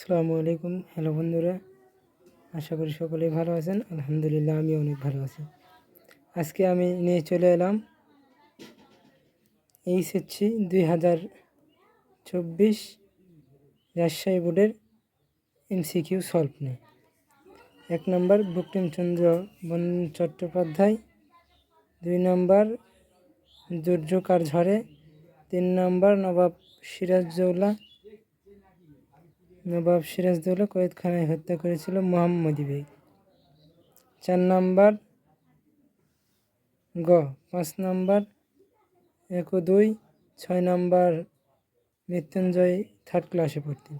আসসালামু আলাইকুম। হ্যালো বন্ধুরা, আশা করি সকলেই ভালো আছেন। আলহামদুলিল্লাহ, আমি অনেক ভালো আছি। আজকে আমি নিয়ে চলে এলাম এইচএসসি 2024 রাজশাহী বোর্ডের এমসিকিউ সলভ নিয়ে। 1 নম্বর বঙ্কিমচন্দ্র চট্টোপাধ্যায়, 2 নম্বর দুর্যোকার ঝড়ে, 3 নম্বর নবাব সিরাজদৌল্লা কয়েদখানায় হত্যা করেছিল মোহাম্মদী বেগ। 4 নম্বর গ, 5 নম্বর 1 ও 2, 6 নম্বর মৃত্যুঞ্জয় 3rd ক্লাসে পড়তেন।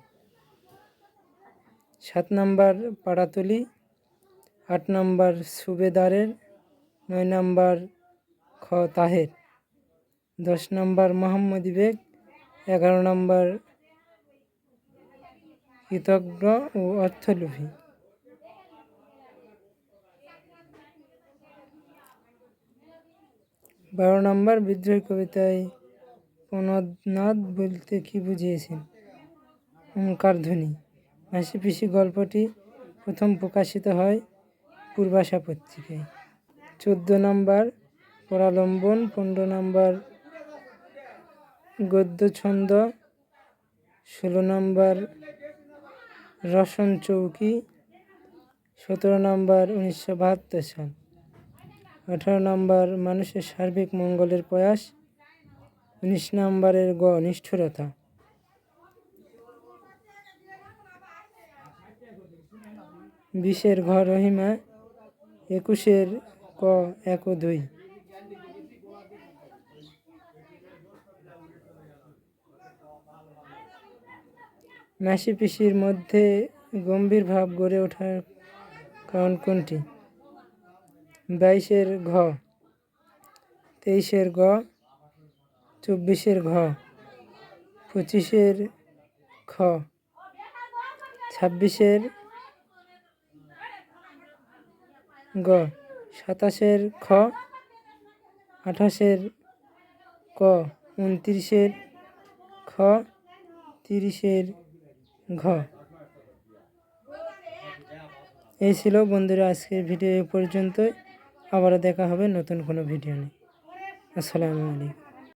7 নম্বর পাড়াতলি, 8 নম্বর সুবেদারের, 9 নম্বর খ তাহের, 10 নম্বর মোহাম্মদী বেগ, 11 নম্বর কৃতজ্ঞ ও অর্থলোভী। 12 নম্বর বিদ্রোহী কবিতায় প্রণোদনাদ বলতে কি বুঝিয়েছেন? ওঙ্কার ধ্বনি। মাসি পিসি গল্পটি প্রথম প্রকাশিত হয় পূর্বাশা পত্রিকায়। 14 নম্বর পরালম্বন, 15 নম্বর গদ্য ছন্দ, 16 নম্বর রসন চৌকি, 17 নম্বর 1972 সাল, 18 নম্বর মানুষের সার্বিক মঙ্গলের প্রয়াস, 19 নম্বরের গ নিষ্ঠুরতা। 20-এর ঘ রহিমা, 21-এর ক 1 ও 2। মাসি পিসির মধ্যে গম্ভীর ভাব গড়ে ওঠার কারণ কোনটি? 22-এর ঘ, 23-এর গ, 24-এর ঘ, 25-এর খ, 26-এর গ, 27-এর খ, 28-এর ক, 29-এর খ, 30-এর ঘ। এই ছিল বন্ধুরা আজকের ভিডিও এ পর্যন্তই। আবারও দেখা হবে নতুন কোনো ভিডিও নিয়ে। আসসালামু আলাইকুম।